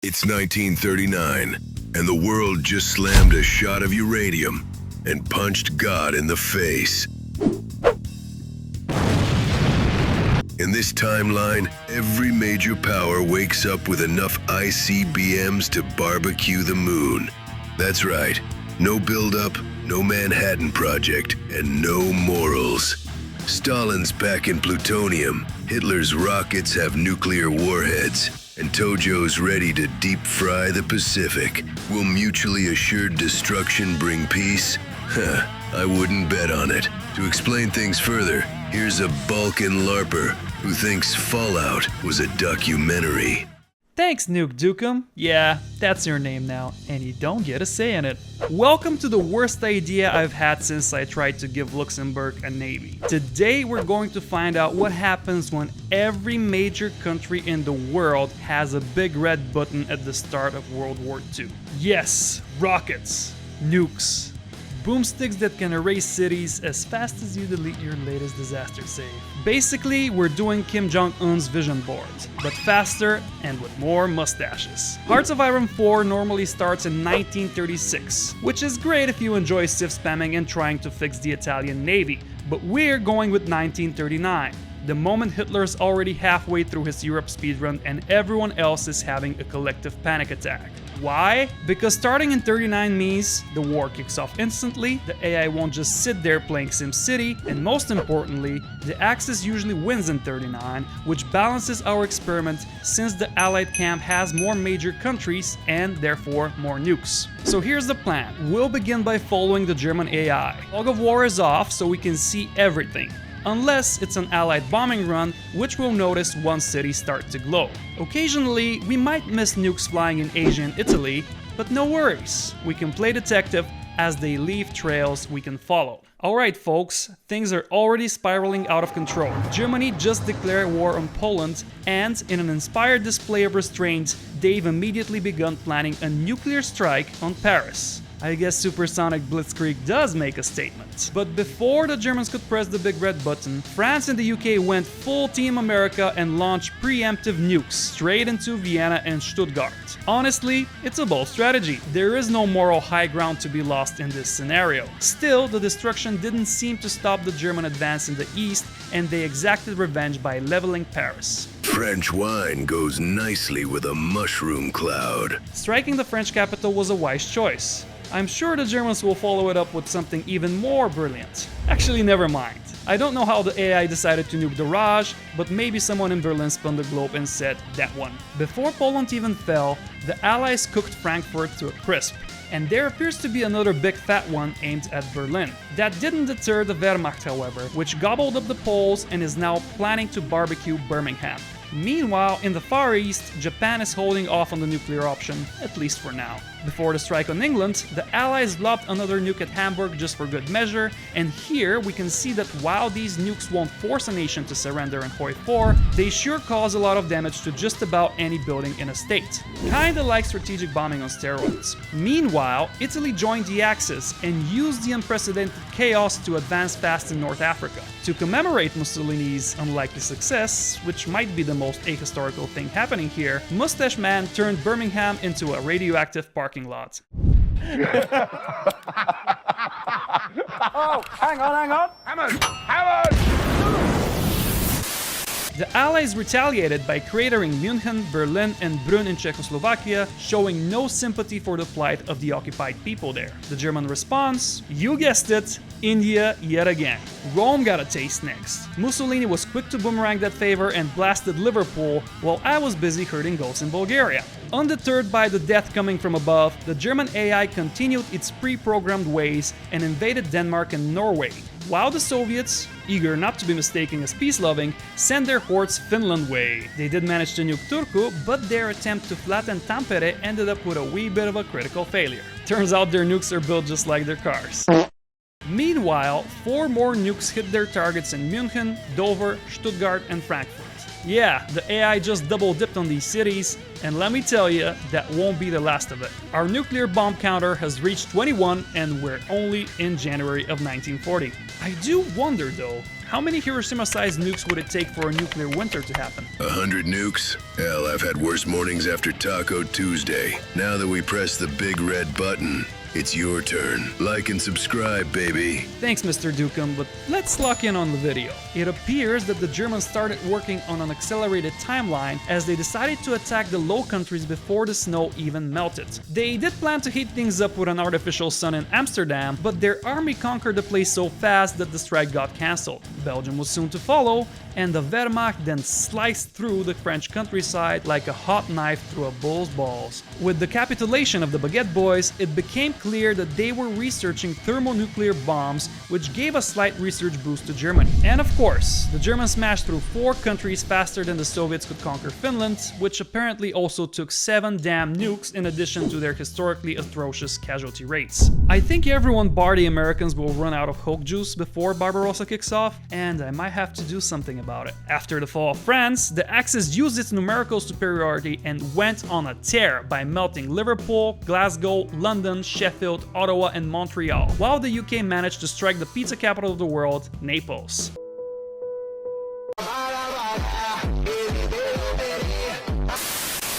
It's 1939, and the world just slammed a shot of uranium and punched God in the face. In this timeline, every major power wakes up with enough ICBMs to barbecue the moon. That's right, no buildup, no Manhattan Project, and no morals. Stalin's packing plutonium, Hitler's rockets have nuclear warheads, and Tojo's ready to deep fry the Pacific. Will mutually assured destruction bring peace? Huh, I wouldn't bet on it. To explain things further, here's a Balkan LARPer who thinks Fallout was a documentary. Thanks, Nuke Dukem. Yeah, that's your name now, and you don't get a say in it. Welcome to the worst idea I've had since I tried to give Luxembourg a navy. Today we're going to find out what happens when every major country in the world has a big red button at the start of World War II. Yes, rockets, nukes, boomsticks that can erase cities as fast as you delete your latest disaster save. Basically, we're doing Kim Jong-un's vision board, but faster and with more mustaches. Hearts of Iron 4 normally starts in 1936, which is great if you enjoy Civ spamming and trying to fix the Italian Navy, but we're going with 1939. The moment Hitler's already halfway through his Europe speedrun and everyone else is having a collective panic attack. Why? Because starting in 39 means the war kicks off instantly, the AI won't just sit there playing SimCity, and most importantly, the Axis usually wins in 39, which balances our experiment since the Allied camp has more major countries and therefore more nukes. So here's the plan. We'll begin by following the German AI. Fog of war is off so we can see everything. Unless it's an Allied bombing run, which we'll notice once cities start to glow. Occasionally, we might miss nukes flying in Asia and Italy, but no worries, we can play detective as they leave trails we can follow. Alright folks, things are already spiraling out of control. Germany just declared war on Poland, and in an inspired display of restraint, they've immediately begun planning a nuclear strike on Paris. I guess Supersonic Blitzkrieg does make a statement. But before the Germans could press the big red button, France and the UK went full Team America and launched preemptive nukes straight into Vienna and Stuttgart. Honestly, it's a bold strategy. There is no moral high ground to be lost in this scenario. Still, the destruction didn't seem to stop the German advance in the east, and they exacted revenge by leveling Paris. French wine goes nicely with a mushroom cloud. Striking the French capital was a wise choice. I'm sure the Germans will follow it up with something even more brilliant. Actually, never mind. I don't know how the AI decided to nuke the Raj, but maybe someone in Berlin spun the globe and said, that one. Before Poland even fell, the Allies cooked Frankfurt to a crisp. And there appears to be another big fat one aimed at Berlin. That didn't deter the Wehrmacht, however, which gobbled up the Poles and is now planning to barbecue Birmingham. Meanwhile, in the Far East, Japan is holding off on the nuclear option, at least for now. Before the strike on England, the Allies lobbed another nuke at Hamburg just for good measure, and here we can see that while these nukes won't force a nation to surrender in Hoi 4, they sure cause a lot of damage to just about any building in a state. Kinda like strategic bombing on steroids. Meanwhile, Italy joined the Axis and used the unprecedented chaos to advance fast in North Africa. To commemorate Mussolini's unlikely success, which might be the most ahistorical thing happening here, Mustache Man turned Birmingham into a radioactive parking lot. Oh, hang on. Hammond! The Allies retaliated by cratering München, Berlin, and Brünn in Czechoslovakia, showing no sympathy for the plight of the occupied people there. The German response? You guessed it, India yet again. Rome got a taste next. Mussolini was quick to boomerang that favor and blasted Liverpool, while I was busy herding goats in Bulgaria. Undeterred by the death coming from above, the German AI continued its pre-programmed ways and invaded Denmark and Norway, while the Soviets, eager not to be mistaken as peace-loving, sent their hordes Finland way. They did manage to nuke Turku, but their attempt to flatten Tampere ended up with a wee bit of a critical failure. Turns out their nukes are built just like their cars. Meanwhile, 4 more nukes hit their targets in München, Dover, Stuttgart, and Frankfurt. Yeah, the AI just double-dipped on these cities, and let me tell you, that won't be the last of it. Our nuclear bomb counter has reached 21, and we're only in January of 1940. I do wonder though, how many Hiroshima-sized nukes would it take for a nuclear winter to happen? 100 nukes? Hell, I've had worse mornings after Taco Tuesday. Now that we press the big red button, it's your turn. Like and subscribe, baby. Thanks, Mr. Dukem, but let's lock in on the video. It appears that the Germans started working on an accelerated timeline as they decided to attack the Low Countries before the snow even melted. They did plan to heat things up with an artificial sun in Amsterdam, but their army conquered the place so fast that the strike got cancelled. Belgium was soon to follow, and the Wehrmacht then sliced through the French countryside like a hot knife through a bull's balls. With the capitulation of the Baguette Boys, it became clear that they were researching thermonuclear bombs, which gave a slight research boost to Germany. And of course, the Germans smashed through 4 countries faster than the Soviets could conquer Finland, which apparently also took 7 damn nukes in addition to their historically atrocious casualty rates. I think everyone bar the Americans will run out of Hulk juice before Barbarossa kicks off, and I might have to do something about it. After the fall of France, the Axis used its numerical superiority and went on a tear by melting Liverpool, Glasgow, London, Sheffield, Ottawa, and Montreal, while the UK managed to strike the pizza capital of the world, Naples.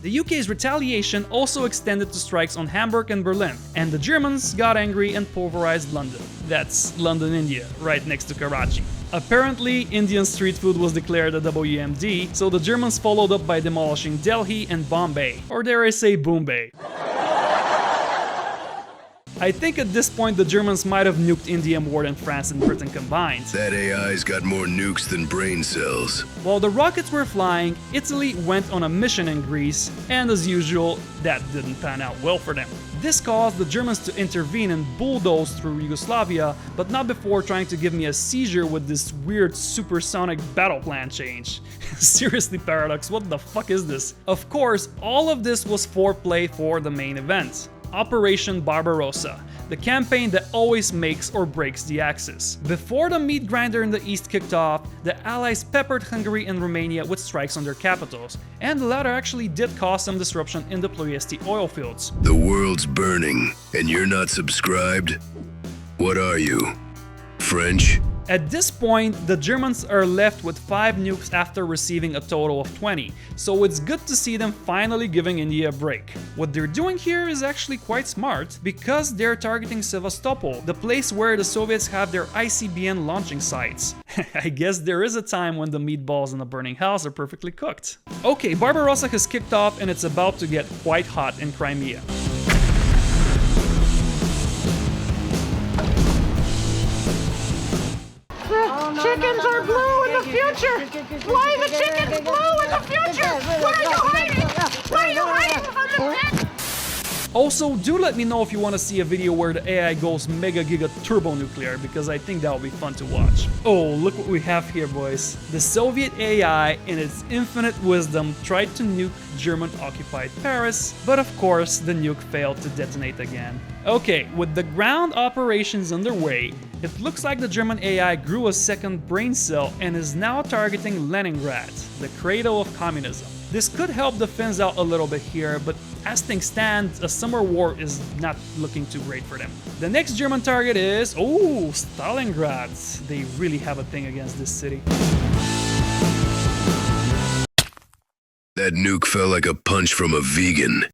The UK's retaliation also extended to strikes on Hamburg and Berlin, and the Germans got angry and pulverized London. That's London, India, right next to Karachi. Apparently, Indian street food was declared a WMD, so the Germans followed up by demolishing Delhi and Bombay, or dare I say Bombay. I think at this point the Germans might have nuked India more than France and Britain combined. That AI's got more nukes than brain cells. While the rockets were flying, Italy went on a mission in Greece, and as usual, that didn't pan out well for them. This caused the Germans to intervene and bulldoze through Yugoslavia, but not before trying to give me a seizure with this weird supersonic battle plan change. Seriously, Paradox, what the fuck is this? Of course, all of this was foreplay for the main event. Operation Barbarossa, the campaign that always makes or breaks the Axis. Before the meat grinder in the east kicked off, the Allies peppered Hungary and Romania with strikes on their capitals, and the latter actually did cause some disruption in the Ploiesti oil fields. The world's burning, and you're not subscribed? What are you? French? At this point, the Germans are left with 5 nukes after receiving a total of 20, so it's good to see them finally giving India a break. What they're doing here is actually quite smart, because they're targeting Sevastopol, the place where the Soviets have their ICBM launching sites. I guess there is a time when the meatballs in a burning house are perfectly cooked. Okay, Barbarossa has kicked off and it's about to get quite hot in Crimea. Chickens are blue in the future! Why the chickens blue in the future? What are you hiding? What are you hiding from the pit? Also, do let me know if you want to see a video where the AI goes mega giga turbo nuclear, because I think that would be fun to watch. Oh, look what we have here, boys. The Soviet AI, in its infinite wisdom, tried to nuke German-occupied Paris, but of course the nuke failed to detonate again. Okay, with the ground operations underway, it looks like the German AI grew a second brain cell and is now targeting Leningrad, the cradle of communism. This could help the Finns out a little bit here, but as things stand, a summer war is not looking too great for them. The next German target is, oh, Stalingrad. They really have a thing against this city. That nuke felt like a punch from a vegan.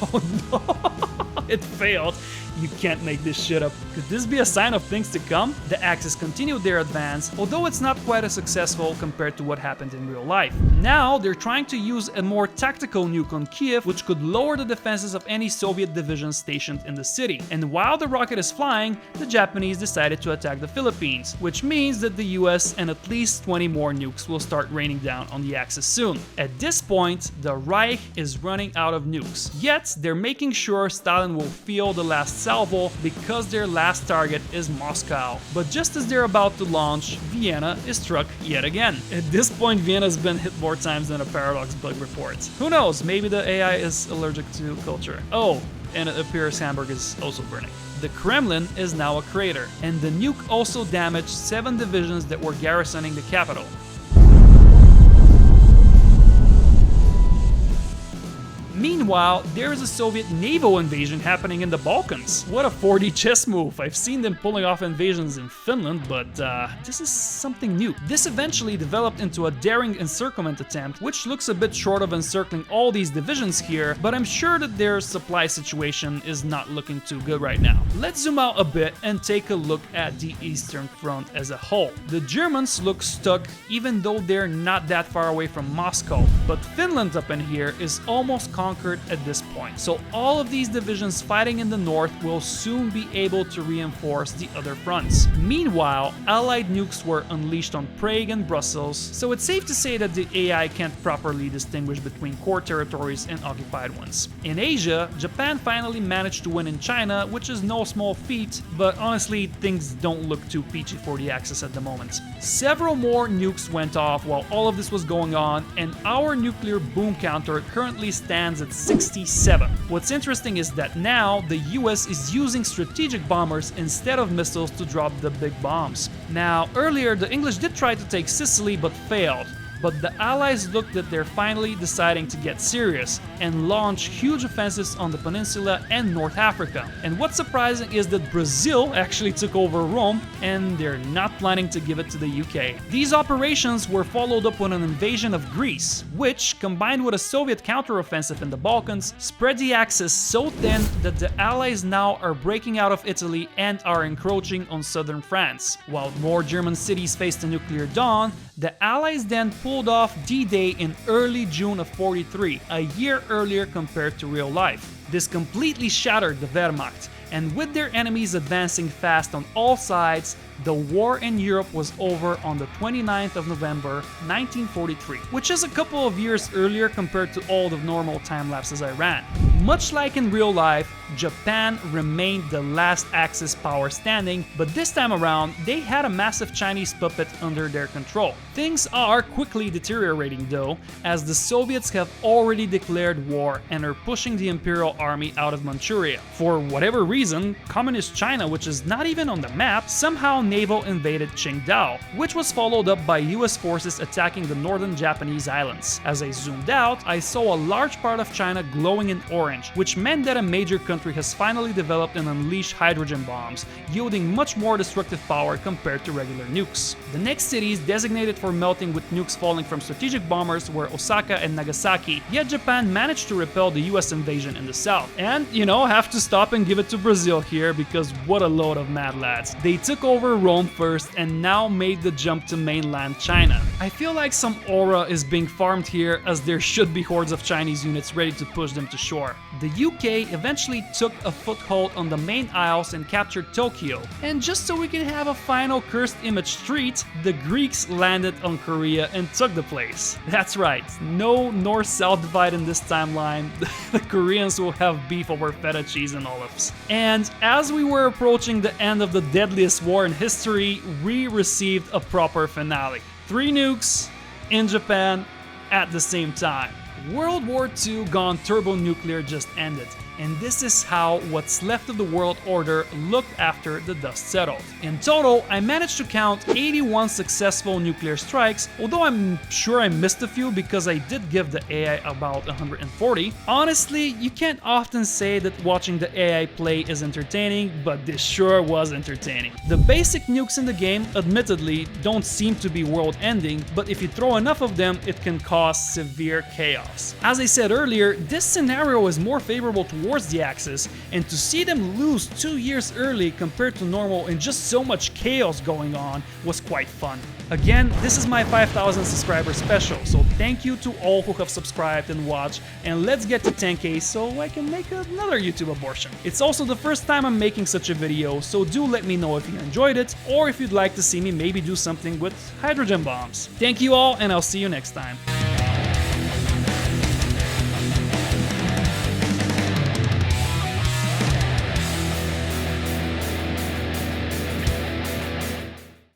Oh no, it failed. You can't make this shit up. Could this be a sign of things to come? The Axis continued their advance, although it's not quite as successful compared to what happened in real life. Now they're trying to use a more tactical nuke on Kiev, which could lower the defenses of any Soviet division stationed in the city. And while the rocket is flying, the Japanese decided to attack the Philippines, which means that the US and at least 20 more nukes will start raining down on the Axis soon. At this point, the Reich is running out of nukes. Yet, they're making sure Stalin will feel the last salvo because their last target is Moscow. But just as they're about to launch, Vienna is struck yet again. At this point, Vienna's been hit more times than a Paradox bug report. Who knows, maybe the AI is allergic to culture. Oh, and it appears Hamburg is also burning. The Kremlin is now a crater, and the nuke also damaged 7 divisions that were garrisoning the capital. Meanwhile, there is a Soviet naval invasion happening in the Balkans. What a 4D chess move. I've seen them pulling off invasions in Finland, but this is something new. This eventually developed into a daring encirclement attempt, which looks a bit short of encircling all these divisions here, but I'm sure that their supply situation is not looking too good right now. Let's zoom out a bit and take a look at the Eastern Front as a whole. The Germans look stuck even though they're not that far away from Moscow, but Finland up in here is almost conquered at this point. So all of these divisions fighting in the north will soon be able to reinforce the other fronts. Meanwhile, Allied nukes were unleashed on Prague and Brussels, so it's safe to say that the AI can't properly distinguish between core territories and occupied ones. In Asia, Japan finally managed to win in China, which is no small feat, but honestly, things don't look too peachy for the Axis at the moment. Several more nukes went off while all of this was going on, and our nuclear boom counter currently stands at 67. What's interesting is that now the US is using strategic bombers instead of missiles to drop the big bombs. Now, earlier the English did try to take Sicily but failed. But the Allies looked that they're finally deciding to get serious and launch huge offensives on the peninsula and North Africa. And what's surprising is that Brazil actually took over Rome, and they're not planning to give it to the UK. These operations were followed up with an invasion of Greece, which, combined with a Soviet counteroffensive in the Balkans, spread the Axis so thin that the Allies now are breaking out of Italy and are encroaching on southern France. While more German cities faced a nuclear dawn, the Allies then pulled off D-Day in early June of '43, a year earlier compared to real life. This completely shattered the Wehrmacht, and with their enemies advancing fast on all sides, the war in Europe was over on the 29th of November 1943, which is a couple of years earlier compared to all the normal time lapses I ran. Much like in real life, Japan remained the last Axis power standing, but this time around, they had a massive Chinese puppet under their control. Things are quickly deteriorating though, as the Soviets have already declared war and are pushing the Imperial Army out of Manchuria. For whatever reason, Communist China, which is not even on the map, somehow naval invaded Qingdao, which was followed up by US forces attacking the northern Japanese islands. As I zoomed out, I saw a large part of China glowing in orange, which meant that a major country has finally developed and unleashed hydrogen bombs, yielding much more destructive power compared to regular nukes. The next cities designated for melting with nukes falling from strategic bombers were Osaka and Nagasaki, yet Japan managed to repel the US invasion in the south. And, have to stop and give it to Brazil here, because what a load of mad lads. They took over Rome first and now made the jump to mainland China. I feel like some aura is being farmed here, as there should be hordes of Chinese units ready to push them to shore. The UK eventually took a foothold on the main Isles and captured Tokyo. And just so we can have a final cursed image treat, the Greeks landed on Korea and took the place. That's right, no North-South divide in this timeline. The Koreans will have beef over feta cheese and olives. And as we were approaching the end of the deadliest war in history, we received a proper finale. 3 nukes in Japan at the same time. World War II gone turbo-nuclear just ended, and this is how what's left of the world order looked after the dust settled. In total, I managed to count 81 successful nuclear strikes, although I'm sure I missed a few because I did give the AI about 140. Honestly, you can't often say that watching the AI play is entertaining, but this sure was entertaining. The basic nukes in the game, admittedly, don't seem to be world-ending, but if you throw enough of them, it can cause severe chaos. As I said earlier, this scenario is more favorable towards the Axis, and to see them lose 2 years early compared to normal and just so much chaos going on was quite fun. Again, this is my 5,000 subscriber special, so thank you to all who have subscribed and watched, and let's get to 10k so I can make another YouTube abortion. It's also the first time I'm making such a video, so do let me know if you enjoyed it, or if you'd like to see me maybe do something with hydrogen bombs. Thank you all, and I'll see you next time.